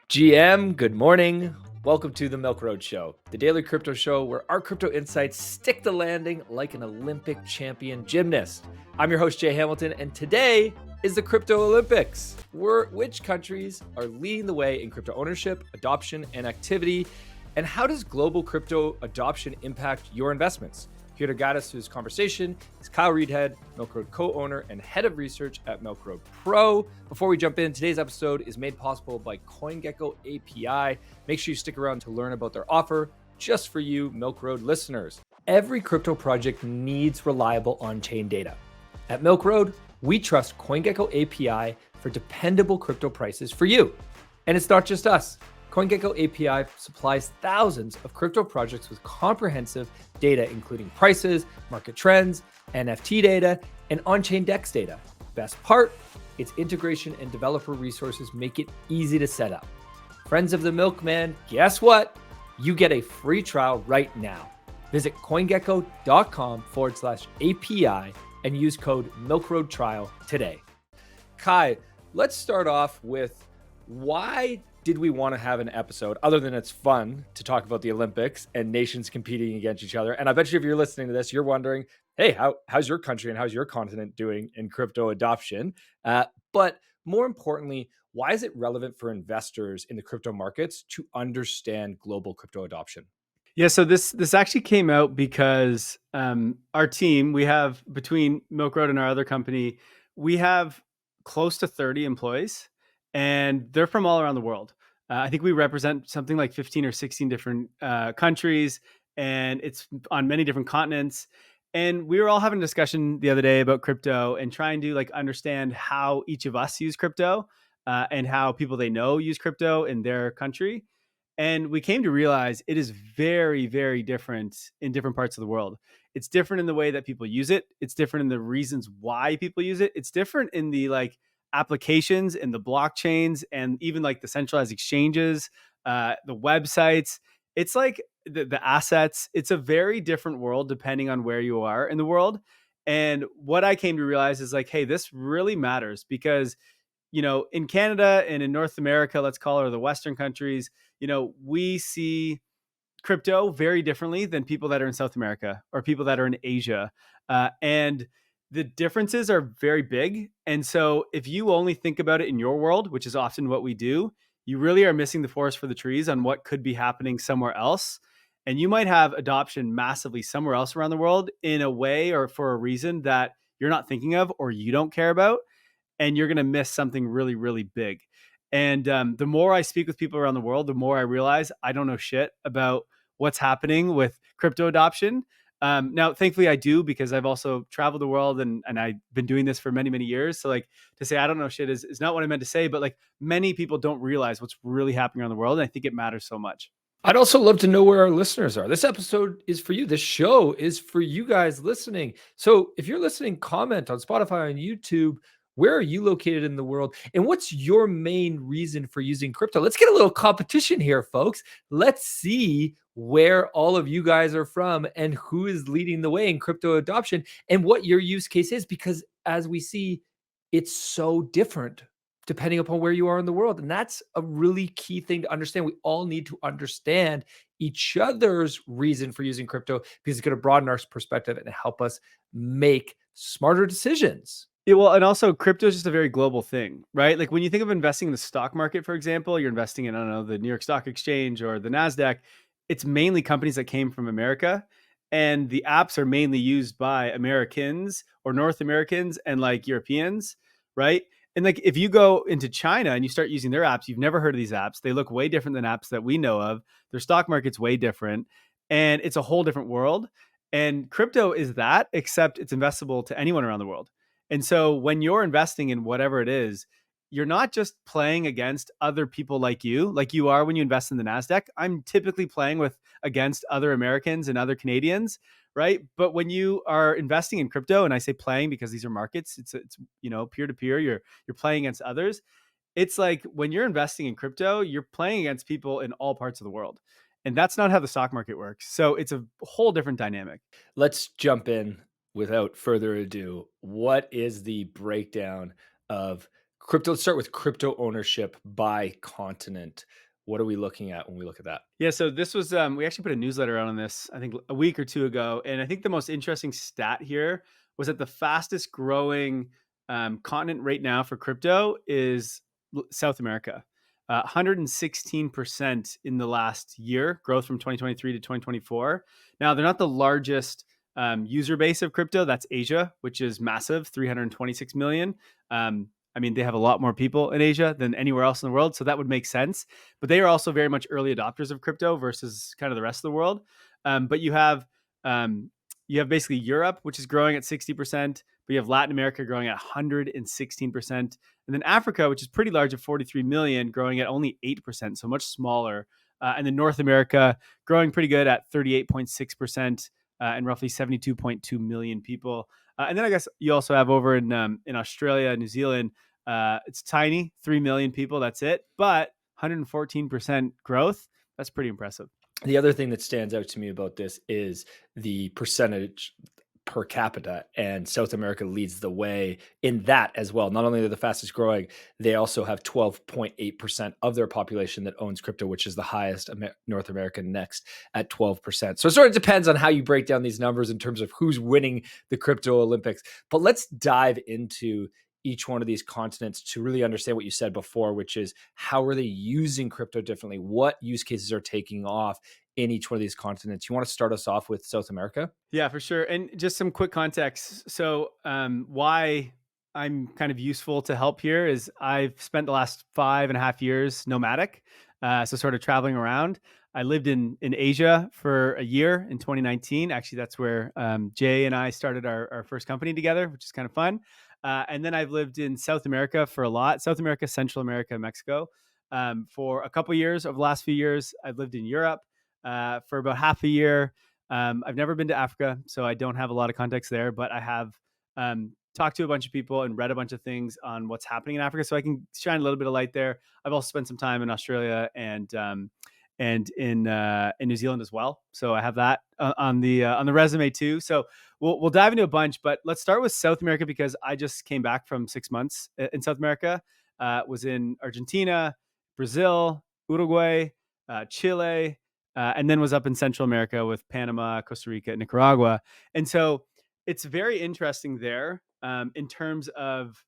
GM, good morning. Welcome to the Milk Road Show, the daily crypto show where our crypto insights stick the landing like an Olympic champion gymnast. I'm your host, Jay Hamilton, and today is the Crypto Olympics. Which countries are leading the way in crypto ownership, adoption, and activity? And how does global crypto adoption impact your investments? Here to guide us through this conversation is Kyle Reidhead, Milk Road co-owner and head of research at Milk Road Pro. Before we jump in, today's episode is made possible by CoinGecko API. Make sure you stick around to learn about their offer just for you Milk Road listeners. Every crypto project needs reliable on-chain data. At Milk Road, we trust CoinGecko API for dependable crypto prices for you. And it's not just us. CoinGecko API supplies thousands of crypto projects with comprehensive data, including prices, market trends, NFT data, and on-chain DEX data. Best part, its integration and developer resources make it easy to set up. Friends of the Milkman, guess what? You get a free trial right now. Visit coingecko.com/API and use code MilkRoadTrial today. Kai, let's start off with why did we want to have an episode other than it's fun to talk about the Olympics and nations competing against each other? And I bet you if you're listening to this, you're wondering, hey, how's your country and how's your continent doing in crypto adoption? But more importantly, why is it relevant for investors in the crypto markets to understand global crypto adoption? Yeah, so this actually came out because our team, we have between Milk Road and our other company, we have close to 30 employees, and they're from all around the world. I think we represent something like 15 or 16 different countries, and it's on many different continents. And we were all having a discussion the other day about crypto and trying to understand how each of us use crypto and how people they know use crypto in their country. And we came to realize it is very, very different in different parts of the world. It's different in the way that people use it. It's different in the reasons why people use it. It's different in the applications and the blockchains and even the centralized exchanges, the websites. It's like the assets. It's a very different world depending on where you are in the world. And what I came to realize is hey, this really matters because in Canada and in North America, let's call it, or the Western countries, we see crypto very differently than people that are in South America or people that are in Asia. And the differences are very big. And so if you only think about it in your world, which is often what we do, you really are missing the forest for the trees on what could be happening somewhere else. And you might have adoption massively somewhere else around the world in a way or for a reason that you're not thinking of or you don't care about, and you're going to miss something really, really big. And the more I speak with people around the world, the more I realize I don't know shit about what's happening with crypto adoption. Now, thankfully, I do because I've also traveled the world and I've been doing this for many, many years. So to say I don't know shit is not what I meant to say, but many people don't realize what's really happening around the world. And I think it matters so much. I'd also love to know where our listeners are. This episode is for you. This show is for you guys listening. So if you're listening, comment on Spotify, on YouTube. Where are you located in the world? And what's your main reason for using crypto? Let's get a little competition here, folks. Let's see where all of you guys are from and who is leading the way in crypto adoption and what your use case is, because as we see, it's so different depending upon where you are in the world. And that's a really key thing to understand. We all need to understand each other's reason for using crypto because it's going to broaden our perspective and help us make smarter decisions. Yeah, well, and also crypto is just a very global thing, right? Like when you think of investing in the stock market, for example, you're investing in, I don't know, the New York Stock Exchange or the NASDAQ. It's mainly companies that came from America. And the apps are mainly used by Americans or North Americans and Europeans, right? And if you go into China and you start using their apps, you've never heard of these apps. They look way different than apps that we know of. Their stock market's way different. And it's a whole different world. And crypto is that, except it's investable to anyone around the world. And so when you're investing in whatever it is, you're not just playing against other people like you are when you invest in the NASDAQ. I'm typically playing against other Americans and other Canadians, right? But when you are investing in crypto, and I say playing because these are markets, it's peer to peer, you're playing against others. It's like when you're investing in crypto, you're playing against people in all parts of the world. And that's not how the stock market works. So it's a whole different dynamic. Let's jump in without further ado. What is the breakdown of Crypto. Let's start with crypto ownership by continent. What are we looking at when we look at that? Yeah, so this was we actually put a newsletter out on this, I think a week or two ago, and I think the most interesting stat here was that the fastest growing continent right now for crypto is South America. 116% in the last year, growth from 2023 to 2024. Now, they're not the largest user base of crypto. That's Asia, which is massive, 326 million. I mean, they have a lot more people in Asia than anywhere else in the world, so that would make sense. But they are also very much early adopters of crypto versus kind of the rest of the world. But you have basically Europe, which is growing at 60%, but you have Latin America growing at 116%, and then Africa, which is pretty large at 43 million, growing at only 8%, so much smaller. And then North America growing pretty good at 38.6%, and roughly 72.2 million people. And then I guess you also have over in Australia, New Zealand, it's tiny, 3 million people. That's it. But 114% growth. That's pretty impressive. The other thing that stands out to me about this is the percentage per capita, and South America leads the way in that as well. Not only are they the fastest growing, they also have 12.8% of their population that owns crypto, which is the highest. North America next at 12%. So it sort of depends on how you break down these numbers in terms of who's winning the crypto Olympics. But let's dive into each one of these continents to really understand what you said before, which is how are they using crypto differently? What use cases are taking off in each one of these continents? You want to start us off with South America? Yeah, for sure. And just some quick context. So, why I'm kind of useful to help here is I've spent the last 5.5 years nomadic, so sort of traveling around. I lived in Asia for a year in 2019. Actually, that's where Jay and I started our first company together, which is kind of fun. And then I've lived in South America for a lot, South America, Central America, Mexico, for a couple of years. Over the last few years, I've lived in Europe for about half a year. I've never been to Africa, so I don't have a lot of context there, but I have talked to a bunch of people and read a bunch of things on what's happening in Africa, so I can shine a little bit of light there. I've also spent some time in Australia and in New Zealand as well, so I have that on the resume too. So we'll dive into a bunch, but let's start with South America because I just came back from 6 months in South America. Was in Argentina, Brazil, Uruguay, Chile, and then was up in Central America with Panama, Costa Rica, Nicaragua. And so it's very interesting there in terms of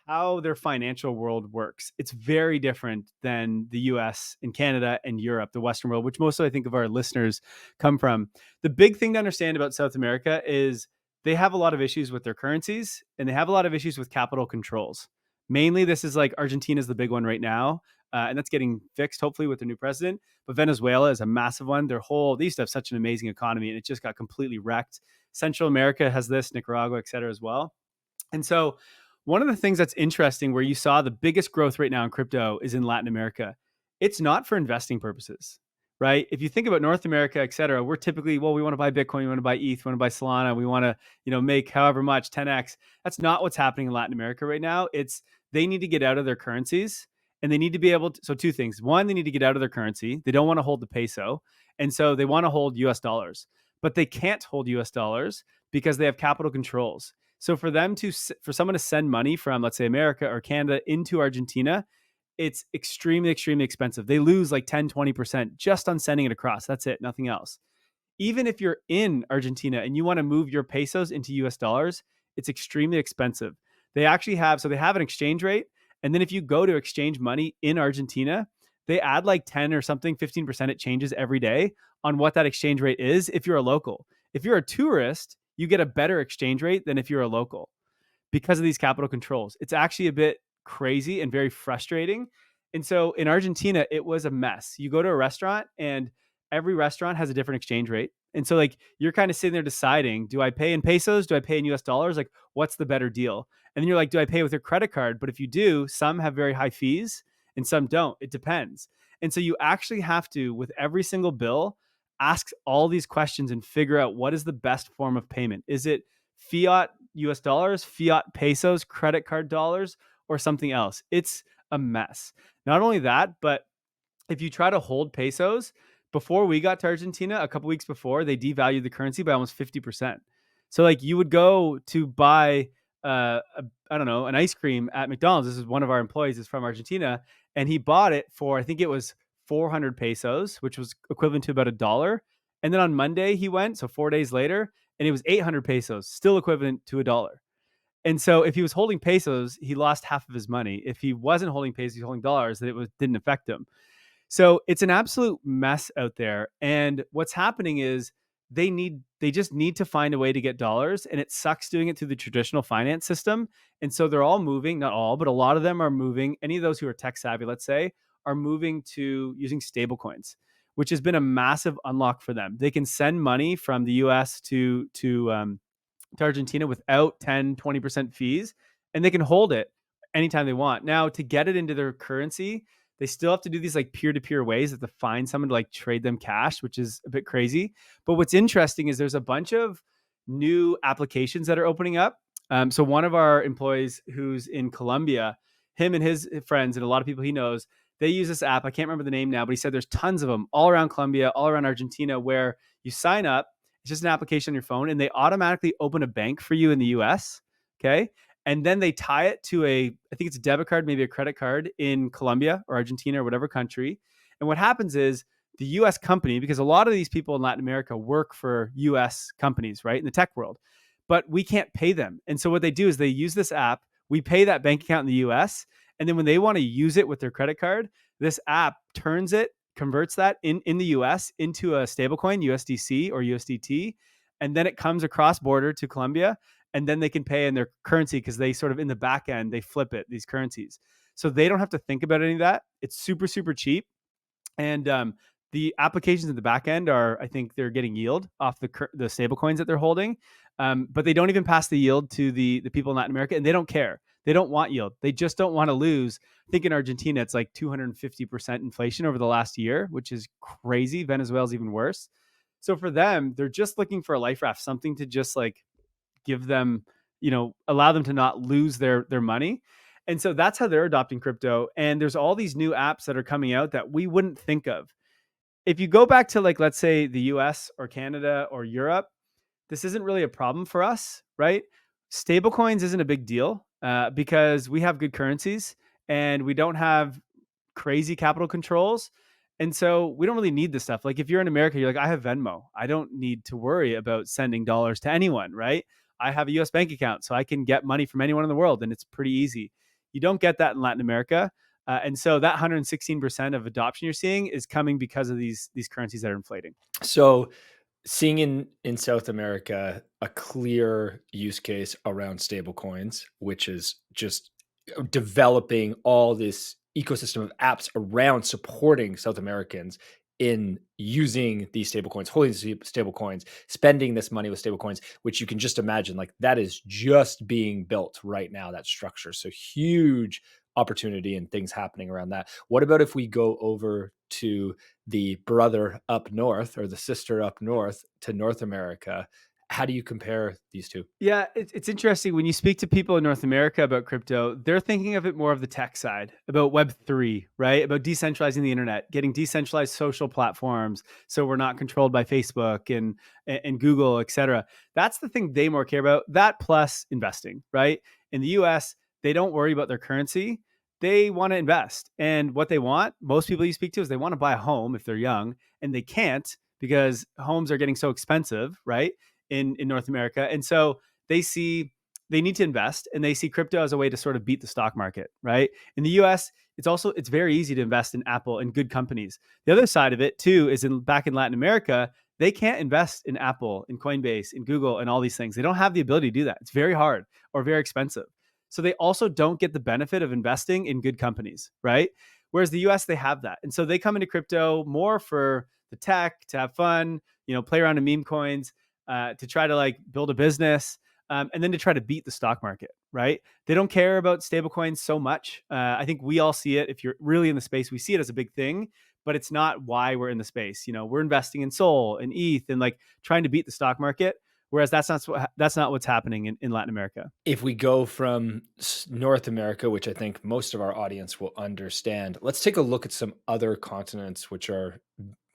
how their financial world works. It's very different than the US and Canada and Europe, the Western world, which most of I think of our listeners come from. The big thing to understand about South America is they have a lot of issues with their currencies and they have a lot of issues with capital controls. Mainly, this is like Argentina is the big one right now. And that's getting fixed, hopefully, with their new president. But Venezuela is a massive one. They used to have such an amazing economy, and it just got completely wrecked. Central America has this, Nicaragua, et cetera, as well. And so one of the things that's interesting where you saw the biggest growth right now in crypto is in Latin America. It's not for investing purposes, right? If you think about North America, et cetera, we're typically, well, we want to buy Bitcoin, we want to buy ETH, we want to buy Solana, we want to, make however much, 10x. That's not what's happening in Latin America right now. It's they need to get out of their currencies and they need to be able to, so two things. One, they need to get out of their currency. They don't want to hold the peso. And so they want to hold US dollars, but they can't hold US dollars because they have capital controls. So for someone to send money from, let's say, America or Canada into Argentina, it's extremely, extremely expensive. They lose like 10, 20% just on sending it across. That's it, nothing else. Even if you're in Argentina and you want to move your pesos into US dollars, it's extremely expensive. They have an exchange rate. And then if you go to exchange money in Argentina, they add like 10 or something, 15% it changes every day on what that exchange rate is if you're a local. If you're a tourist, you get a better exchange rate than if you're a local because of these capital controls. It's actually a bit crazy and very frustrating. And so in Argentina, it was a mess. You go to a restaurant and every restaurant has a different exchange rate. And so like you're kind of sitting there deciding, do I pay in pesos? Do I pay in US dollars? Like what's the better deal? And then you're like, do I pay with your credit card? But if you do, some have very high fees and some don't. It depends. And so you actually have to, with every single bill, ask all these questions and figure out what is the best form of payment. Is it fiat US dollars, fiat pesos, credit card dollars, or something else? It's a mess. Not only that, but if you try to hold pesos, before we got to Argentina, a couple weeks before, they devalued the currency by almost 50%. So like you would go to buy a I don't know, an ice cream at McDonald's. This is one of our employees is from Argentina, and he bought it for, I think it was 400 pesos, which was equivalent to about $1. And then on Monday he went, so 4 days later, and it was 800 pesos, still equivalent to $1. And so if he was holding pesos, he lost half of his money. If he wasn't holding pesos, he's holding dollars, that didn't affect him. So it's an absolute mess out there. And what's happening is they just need to find a way to get dollars, and it sucks doing it through the traditional finance system. And so they're all moving, not all, but a lot of them are moving. Any of those who are tech savvy, let's say, are moving to using stablecoins, which has been a massive unlock for them. They can send money from the US to Argentina without 10, 20% fees, and they can hold it anytime they want. Now, to get it into their currency, they still have to do these like peer-to-peer ways that to find someone to like trade them cash, which is a bit crazy. But what's interesting is there's a bunch of new applications that are opening up. So one of our employees who's in Colombia, him and his friends and a lot of people he knows, they use this app. I can't remember the name now, but he said there's tons of them all around Colombia, all around Argentina, where you sign up. It's just an application on your phone, and they automatically open a bank for you in the US. Okay. And then they tie it to I think it's a debit card, maybe a credit card in Colombia or Argentina or whatever country. And what happens is the US company, because a lot of these people in Latin America work for US companies, right, in the tech world, but we can't pay them. And so what they do is they use this app. We pay that bank account in the US. And then when they want to use it with their credit card, this app converts that in the US into a stablecoin, USDC or USDT. And then it comes across border to Colombia, and then they can pay in their currency because they sort of in the back end, they flip it, these currencies. So they don't have to think about any of that. It's super, super cheap. And the applications in the back end I think they're getting yield off the stable coins that they're holding. But they don't even pass the yield to the people in Latin America, and they don't care. They don't want yield. They just don't want to lose. I think in Argentina, it's like 250% inflation over the last year, which is crazy. Venezuela's even worse. So for them, they're just looking for a life raft, something to just like give them, allow them to not lose their money. And so that's how they're adopting crypto. And there's all these new apps that are coming out that we wouldn't think of. If you go back to like, let's say the US or Canada or Europe, this isn't really a problem for us, right? Stablecoins isn't a big deal because we have good currencies and we don't have crazy capital controls. And so we don't really need this stuff. Like if you're in America, you're like, I have Venmo. I don't need to worry about sending dollars to anyone, right? I have a US bank account, so I can get money from anyone in the world, and it's pretty easy. You don't get that in Latin America. And so that 116% of adoption you're seeing is coming because of these currencies that are inflating. So seeing in South America a clear use case around stablecoins, which is just developing all this ecosystem of apps around supporting South Americans in using these stablecoins, holding stablecoins, spending this money with stablecoins, which you can just imagine, like that is just being built right now, that structure. So huge opportunity and things happening around that. What about if we go over to the brother up north or the sister up north to North America? How do you compare these two? Yeah, it's interesting when you speak to people in North America about crypto, they're thinking of it more of the tech side, about Web3, right? About decentralizing the internet, getting decentralized social platforms so we're not controlled by Facebook and Google, et cetera. That's the thing they more care about. That plus investing, right? In the US, they don't worry about their currency. They want to invest. And what they want, most people you speak to, is they want to buy a home if they're young, and they can't because homes are getting so expensive, right? In North America. And so they need to invest, and they see crypto as a way to sort of beat the stock market, right? In the US, it's very easy to invest in Apple and good companies. The other side of it too is back in Latin America, they can't invest in Apple, in Coinbase, in Google, and all these things. They don't have the ability to do that. It's very hard or very expensive. So they also don't get the benefit of investing in good companies, right? Whereas the US, they have that. And so they come into crypto more for the tech, to have fun, play around in meme coins, to try to like build a business, and then to try to beat the stock market, right? They don't care about stablecoins so much. I think we all see it. If you're really in the space, we see it as a big thing, but it's not why we're in the space. We're investing in Sol and ETH and like trying to beat the stock market. Whereas that's not what's happening in Latin America. If we go from North America, which I think most of our audience will understand, let's take a look at some other continents which are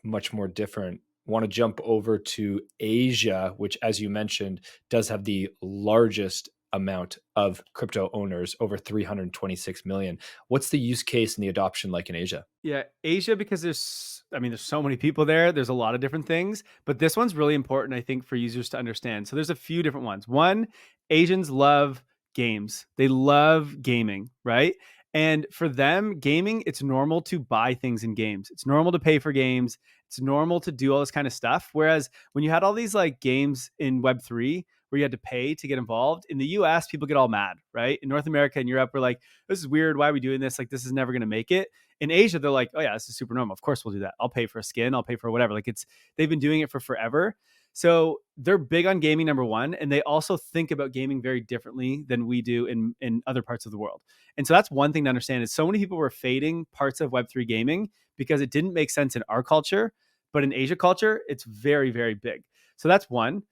much more different. Want to jump over to Asia, which, as you mentioned, does have the largest amount of crypto owners, over 326 million. What's the use case and the adoption like in Asia? Yeah, Asia, because there's so many people there. There's a lot of different things, but this one's really important, I think, for users to understand. So there's a few different ones. One, Asians love games. They love gaming, right? And for them, gaming, it's normal to buy things in games. It's normal to pay for games. It's normal to do all this kind of stuff. Whereas when you had all these like games in Web3 where you had to pay to get involved, in the US, people get all mad, right? In North America and Europe, we're like, this is weird. Why are we doing this? Like, this is never going to make it. In Asia, they're like, oh yeah, this is super normal. Of course we'll do that. I'll pay for a skin. I'll pay for whatever. Like they've been doing it for forever. So they're big on gaming, number one. And they also think about gaming very differently than we do in other parts of the world. And so that's one thing to understand is so many people were fading parts of Web3 gaming because it didn't make sense in our culture, but in Asia culture, it's very, very big. So that's one.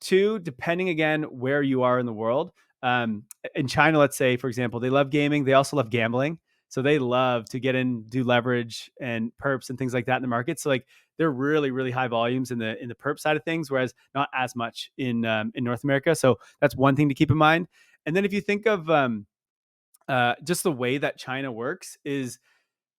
Two, depending again, where you are in the world, in China, let's say, for example, they love gaming. They also love gambling. So they love to get in, do leverage and perps and things like that in the market. So like they're really, really high volumes in the perp side of things, whereas not as much in North America. So that's one thing to keep in mind. And then if you think of just the way that China works is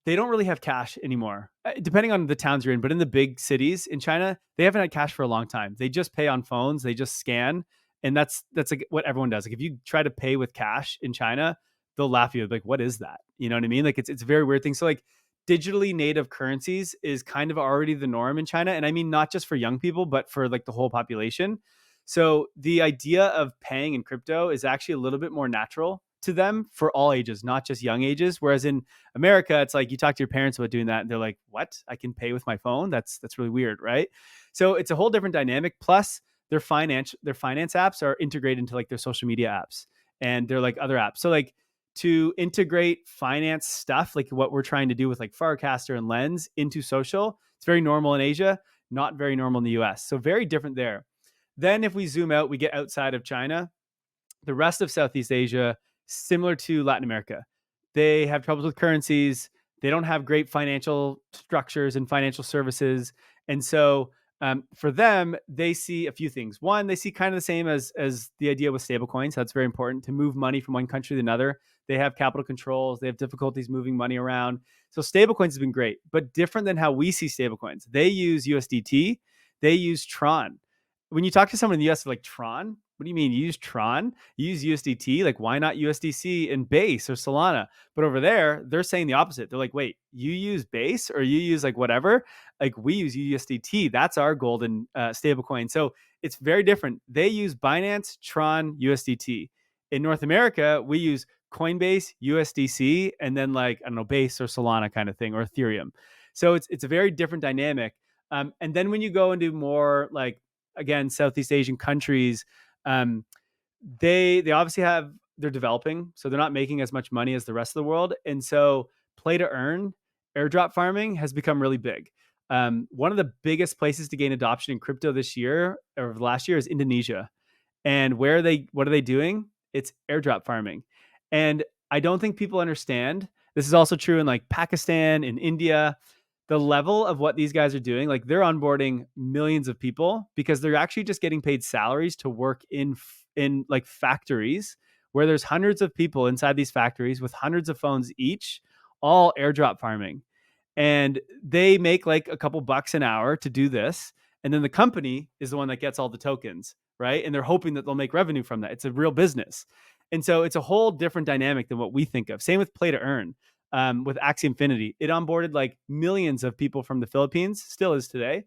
they don't really have cash anymore, depending on the towns you're in. But in the big cities in China, they haven't had cash for a long time. They just pay on phones. They just scan, and that's like what everyone does. Like if you try to pay with cash in China, they'll laugh at you. Like, what is that? You know what I mean? Like it's a very weird thing. So like digitally native currencies is kind of already the norm in China, and I mean not just for young people, but for like the whole population. So the idea of paying in crypto is actually a little bit more natural to them for all ages, not just young ages. Whereas in America, it's like you talk to your parents about doing that, and they're like, "What? I can pay with my phone? That's really weird, right?" So it's a whole different dynamic. Plus, their finance apps are integrated into like their social media apps, and they're like other apps. So like to integrate finance stuff, like what we're trying to do with like Farcaster and Lens into social, it's very normal in Asia, not very normal in the US. So very different there. Then if we zoom out, we get outside of China, the rest of Southeast Asia, similar to Latin America. They have troubles with currencies. They don't have great financial structures and financial services. And so for them, they see a few things. One, they see kind of the same as the idea with stablecoins. That's very important to move money from one country to another. They have capital controls. They have difficulties moving money around. So stablecoins has been great, but different than how we see stablecoins. They use USDT. They use Tron. When you talk to someone in the US, they're like, Tron? What do you mean? You use Tron? You use USDT? Like, why not USDC and Base or Solana? But over there, they're saying the opposite. They're like, wait, you use Base or you use like whatever? Like, we use USDT. That's our golden stablecoin. So it's very different. They use Binance, Tron, USDT. In North America, we use Coinbase, USDC, and then like, I don't know, Base or Solana kind of thing, or Ethereum. So it's a very different dynamic. And then when you go into more like, again, Southeast Asian countries, they obviously they're developing, so they're not making as much money as the rest of the world. And so play to earn, airdrop farming has become really big. One of the biggest places to gain adoption in crypto this year or last year is Indonesia. And what are they doing? It's airdrop farming. And I don't think people understand. This is also true in like Pakistan, in India, the level of what these guys are doing. Like they're onboarding millions of people because they're actually just getting paid salaries to work in like factories where there's hundreds of people inside these factories with hundreds of phones each, all airdrop farming. And they make like a couple bucks an hour to do this. And then the company is the one that gets all the tokens, right? And they're hoping that they'll make revenue from that. It's a real business. And so it's a whole different dynamic than what we think of. Same with play to earn. With Axie Infinity, it onboarded like millions of people from the Philippines, still is today.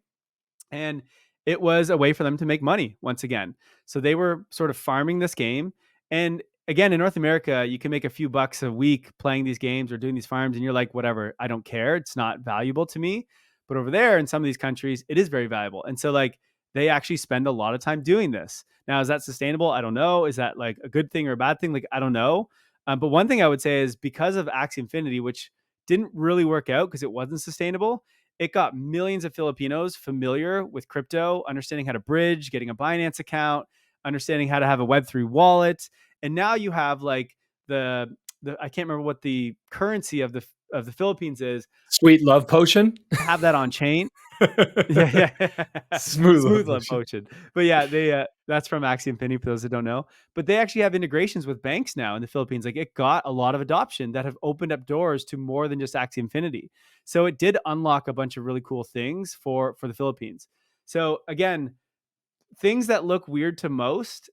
And it was a way for them to make money once again. So they were sort of farming this game. And again, in North America, you can make a few bucks a week playing these games or doing these farms, and you're like, whatever, I don't care. It's not valuable to me. But over there, in some of these countries, it is very valuable. And so like they actually spend a lot of time doing this. Now, is that sustainable? I don't know. Is that like a good thing or a bad thing? Like, I don't know. But one thing I would say is because of Axie Infinity, which didn't really work out because it wasn't sustainable, it got millions of Filipinos familiar with crypto, understanding how to bridge, getting a Binance account, understanding how to have a Web3 wallet. And now you have like the I can't remember what the currency of the Philippines is. Sweet love potion. Have that on chain. Yeah, yeah. Smooth love Smooth Love potion. Potion. But yeah, they that's from Axiom Pinny for those that don't know. But they actually have integrations with banks now in the Philippines. Like it got a lot of adoption that have opened up doors to more than just Axie Infinity. So it did unlock a bunch of really cool things for the Philippines. So again, things that look weird to most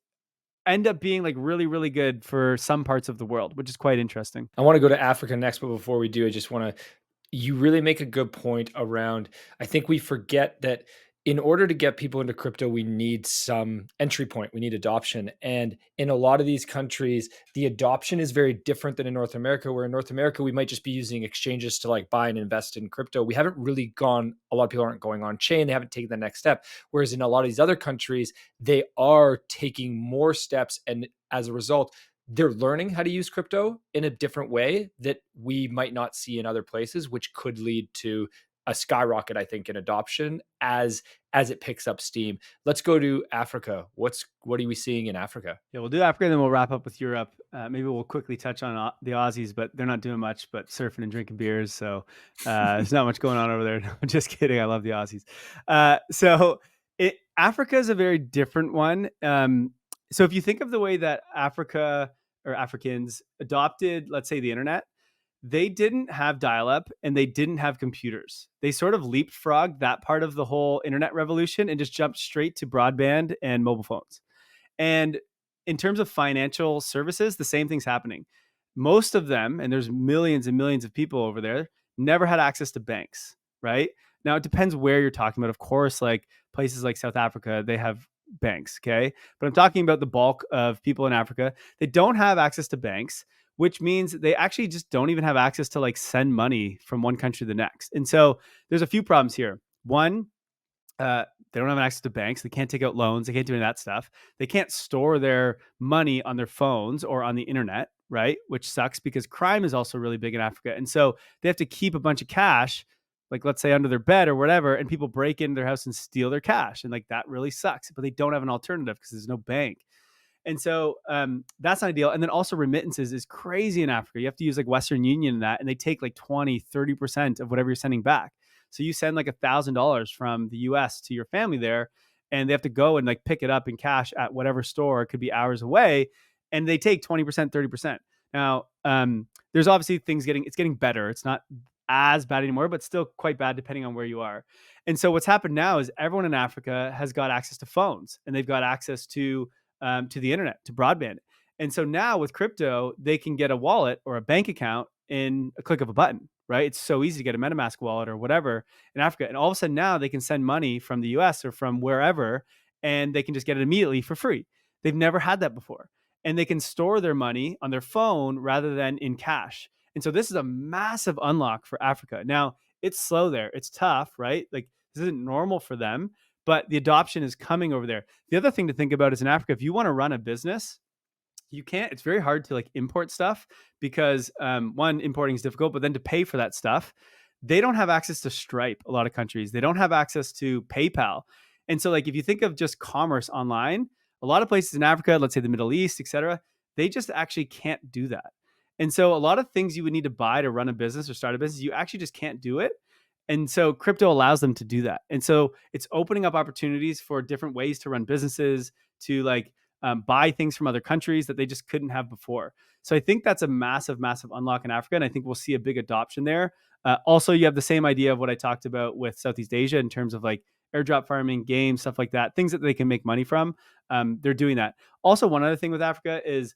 end up being like really, really good for some parts of the world, which is quite interesting. I want to go to Africa next, but before we do, I just want to, you really make a good point around, I think we forget that in order to get people into crypto, we need some entry point, we need adoption. And in a lot of these countries, the adoption is very different than in North America, where in North America, we might just be using exchanges to like buy and invest in crypto. We haven't really gone, a lot of people aren't going on chain, they haven't taken the next step. Whereas in a lot of these other countries, they are taking more steps. And as a result, they're learning how to use crypto in a different way that we might not see in other places, which could lead to a skyrocket, I think, in adoption as it picks up steam. Let's go to Africa. What are we seeing in Africa? Yeah, we'll do Africa, and then we'll wrap up with Europe. Maybe we'll quickly touch on the Aussies, but they're not doing much but surfing and drinking beers. So there's not much going on over there. No, I'm just kidding. I love the Aussies. Africa is a very different one. So if you think of the way that Africa or Africans adopted, let's say, the internet, they didn't have dial-up and they didn't have computers. They sort of leapfrogged that part of the whole internet revolution and just jumped straight to broadband and mobile phones. And in terms of financial services, the same thing's happening. Most of them, and there's millions and millions of people over there, never had access to banks, right? Now, it depends where you're talking about. Of course, like places like South Africa, they have banks, okay? But I'm talking about the bulk of people in Africa. They don't have access to banks, which means they actually just don't even have access to like send money from one country to the next. And so there's a few problems here. One, they don't have access to banks. They can't take out loans. They can't do any of that stuff. They can't store their money on their phones or on the internet, right? Which sucks because crime is also really big in Africa. And so they have to keep a bunch of cash, like let's say under their bed or whatever, and people break into their house and steal their cash. And like that really sucks, but they don't have an alternative because there's no bank. And so that's not ideal. And then also remittances is crazy in Africa. You have to use like Western Union in that, and they take like 20, 30% of whatever you're sending back. So you send like $1,000 from the US to your family there, and they have to go and like pick it up in cash at whatever store. It could be hours away, and they take 20%, 30%. Now, there's obviously it's getting better. It's not as bad anymore, but still quite bad depending on where you are. And so what's happened now is everyone in Africa has got access to phones, and they've got access to the internet, to broadband. And so now with crypto, they can get a wallet or a bank account in a click of a button, right? It's so easy to get a MetaMask wallet or whatever in Africa. And all of a sudden now they can send money from the US or from wherever, and they can just get it immediately for free. They've never had that before. And they can store their money on their phone rather than in cash. And so this is a massive unlock for Africa. Now, it's slow there. It's tough, right? Like this isn't normal for them, but the adoption is coming over there. The other thing to think about is in Africa, if you want to run a business, you can't, it's very hard to like import stuff because one, importing is difficult, but then to pay for that stuff, they don't have access to Stripe. A lot of countries, they don't have access to PayPal. And so like, if you think of just commerce online, a lot of places in Africa, let's say the Middle East, etc., they just actually can't do that. And so a lot of things you would need to buy to run a business or start a business, you actually just can't do it. And so crypto allows them to do that. And so it's opening up opportunities for different ways to run businesses, to like buy things from other countries that they just couldn't have before. So I think that's a massive, massive unlock in Africa. And I think we'll see a big adoption there. Also, you have the same idea of what I talked about with Southeast Asia in terms of like airdrop farming, games, stuff like that, things that they can make money from. They're doing that. Also, one other thing with Africa is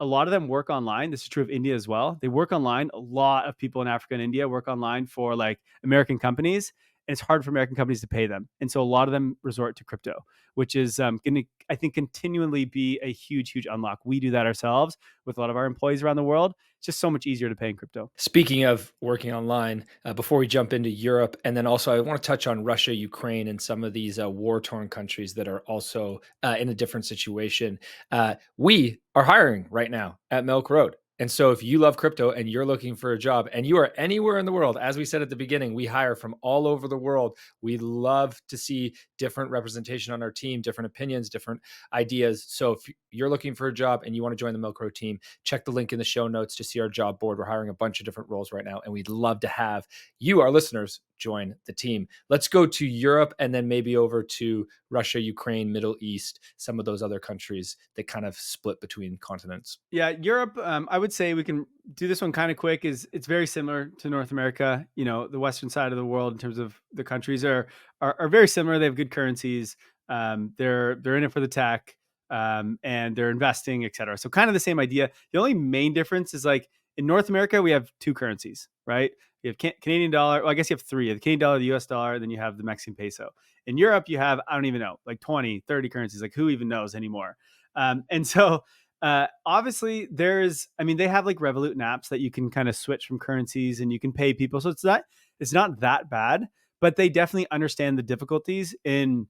a lot of them work online. This is true of India as well. They work online. A lot of people in Africa and India work online for like American companies, and it's hard for American companies to pay them. And so a lot of them resort to crypto, which is going to, I think, continually be a huge, huge unlock. We do that ourselves with a lot of our employees around the world. It's just so much easier to pay in crypto. Speaking of working online, before we jump into Europe, and then also I want to touch on Russia, Ukraine, and some of these war-torn countries that are also in a different situation. We are hiring right now at Milk Road. And so if you love crypto and you're looking for a job and you are anywhere in the world, as we said at the beginning, we hire from all over the world. We love to see different representation on our team, different opinions, different ideas. So if you're looking for a job and you want to join the Milk Road team, check the link in the show notes to see our job board. We're hiring a bunch of different roles right now, and we'd love to have you, our listeners, join the team. Let's go to Europe and then maybe over to Russia, Ukraine, Middle East, some of those other countries that kind of split between continents. Yeah, Europe. I would say we can do this one kind of quick. Is It's very similar to North America. You know, the western side of the world in terms of the countries are very similar. They have good currencies. They're in it for the tech, and they're investing, etc. So kind of the same idea. The only main difference is like in North America we have two currencies, right? You have Canadian dollar. Well, I guess you have three: the Canadian dollar, the US dollar, and then you have the Mexican peso. In Europe, you have, I don't even know, like 20, 30 currencies. Like who even knows anymore? And so obviously I mean, they have like Revolut and apps that you can kind of switch from currencies and you can pay people. So it's not that bad, but they definitely understand the difficulties in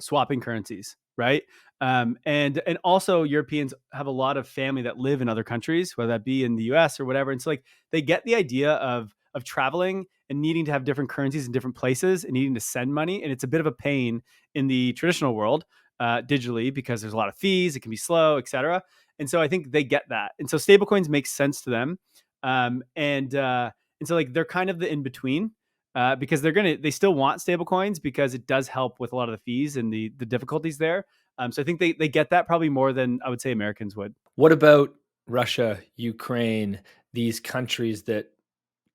swapping currencies. Right. And also Europeans have a lot of family that live in other countries, whether that be in the US or whatever. And so like they get the idea of traveling and needing to have different currencies in different places and needing to send money. And it's a bit of a pain in the traditional world digitally because there's a lot of fees, it can be slow, etc. And so I think they get that. And so stablecoins make sense to them. And so like they're kind of the in between because they still want stablecoins because it does help with a lot of the fees and the difficulties there. So I think they get that probably more than I would say Americans would. What about Russia, Ukraine, these countries that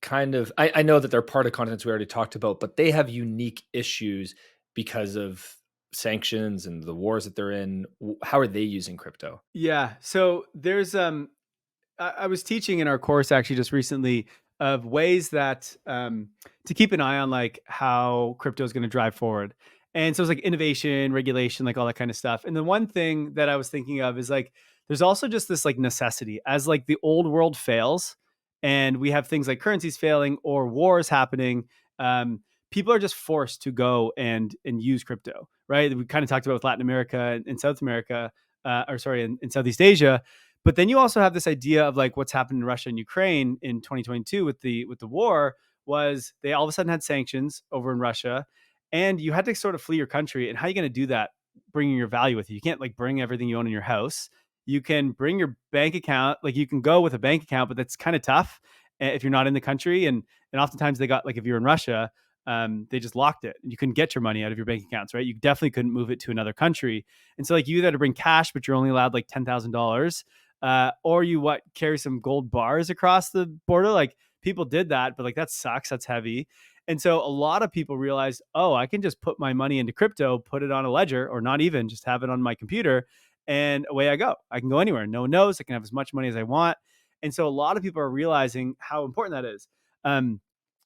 kind of, I know that they're part of continents we already talked about, but they have unique issues because of sanctions and the wars that they're in. How are they using crypto? Yeah. So there's I was teaching in our course actually just recently of ways that to keep an eye on like how crypto is going to drive forward. And so it's like innovation, regulation, like all that kind of stuff. And the one thing that I was thinking of is like there's also just this like necessity as like the old world fails and we have things like currencies failing or wars happening. People are just forced to go and use crypto, right? We kind of talked about with Latin America and South America, or sorry, in Southeast Asia. But then you also have this idea of like what's happened in Russia and Ukraine in 2022 with the war was they all of a sudden had sanctions over in Russia, and you had to sort of flee your country. And how are you going to do that? Bringing your value with you. You can't like bring everything you own in your house. You can bring your bank account. Like you can go with a bank account, but that's kind of tough if you're not in the country. And oftentimes they got like if you're in Russia, they just locked it. You couldn't get your money out of your bank accounts, right? You definitely couldn't move it to another country. And so like you either had to bring cash, but you're only allowed like $10,000, or you carry some gold bars across the border. Like people did that, but like that sucks. That's heavy. And so a lot of people realized, oh, I can just put my money into crypto, put it on a ledger, or not even just have it on my computer, and away I go. I can go anywhere. No one knows. I can have as much money as I want. And so a lot of people are realizing how important that is.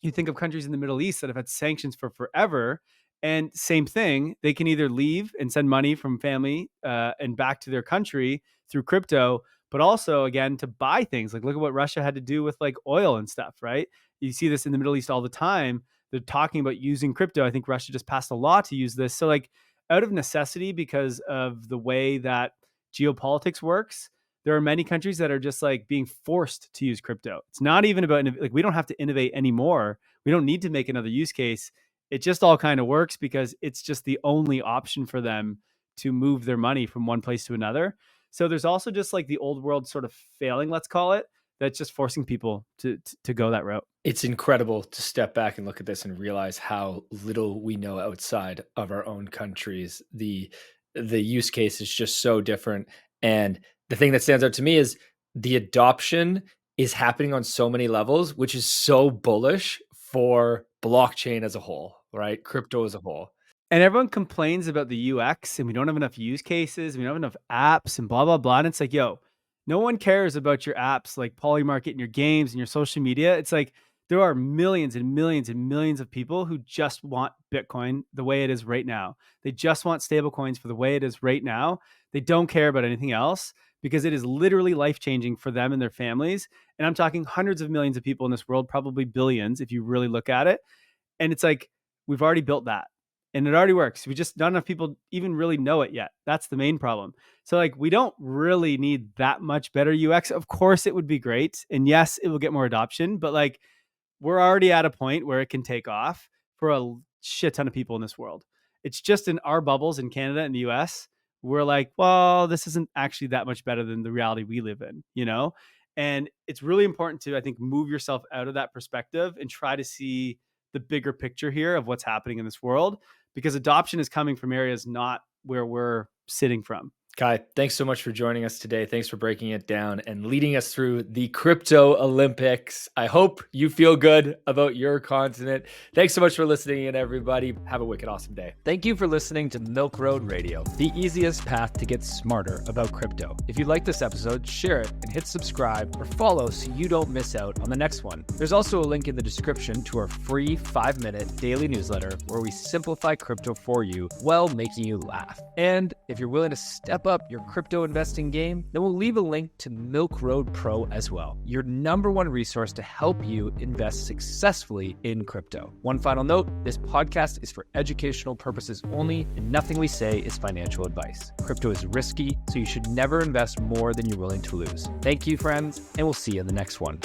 You think of countries in the Middle East that have had sanctions for forever, and same thing, they can either leave and send money from family and back to their country through crypto, but also again to buy things. Like look at what Russia had to do with like oil and stuff, right? You see this in the Middle East all the time. They're talking about using crypto. I think Russia just passed a law to use this. So like out of necessity, because of the way that geopolitics works, there are many countries that are just like being forced to use crypto. It's not even about like we don't have to innovate anymore. We don't need to make another use case. It just all kind of works because it's just the only option for them to move their money from one place to another. So there's also just like the old world sort of failing, let's call it, that's just forcing people to go that route. It's incredible to step back and look at this and realize how little we know outside of our own countries. The use case is just so different. And the thing that stands out to me is the adoption is happening on so many levels, which is so bullish for blockchain as a whole, right? Crypto as a whole. And everyone complains about the UX and we don't have enough use cases, we don't have enough apps and blah blah blah. And it's like, yo, no one cares about your apps like Polymarket and your games and your social media. It's like there are millions and millions and millions of people who just want Bitcoin the way it is right now. They just want stablecoins for the way it is right now. They don't care about anything else because it is literally life changing for them and their families. And I'm talking hundreds of millions of people in this world, probably billions if you really look at it. And it's like, we've already built that and it already works. We just, not enough people even really know it yet. That's the main problem. So like, we don't really need that much better UX. Of course it would be great. And yes, it will get more adoption, but like we're already at a point where it can take off for a shit ton of people in this world. It's just in our bubbles in Canada and the US, we're like, well, this isn't actually that much better than the reality we live in, you know? And it's really important to, I think, move yourself out of that perspective and try to see the bigger picture here of what's happening in this world, because adoption is coming from areas not where we're sitting from. Kai, thanks so much for joining us today. Thanks for breaking it down and leading us through the Crypto Olympics. I hope you feel good about your continent. Thanks so much for listening in, everybody. Have a wicked awesome day. Thank you for listening to Milk Road Radio, the easiest path to get smarter about crypto. If you like this episode, share it and hit subscribe or follow so you don't miss out on the next one. There's also a link in the description to our free 5-minute daily newsletter where we simplify crypto for you while making you laugh. And if you're willing to step up your crypto investing game, then we'll leave a link to Milk Road Pro as well, your #1 resource to help you invest successfully in crypto. One final note, this podcast is for educational purposes only, and nothing we say is financial advice. Crypto is risky, so you should never invest more than you're willing to lose. Thank you, friends, and we'll see you in the next one.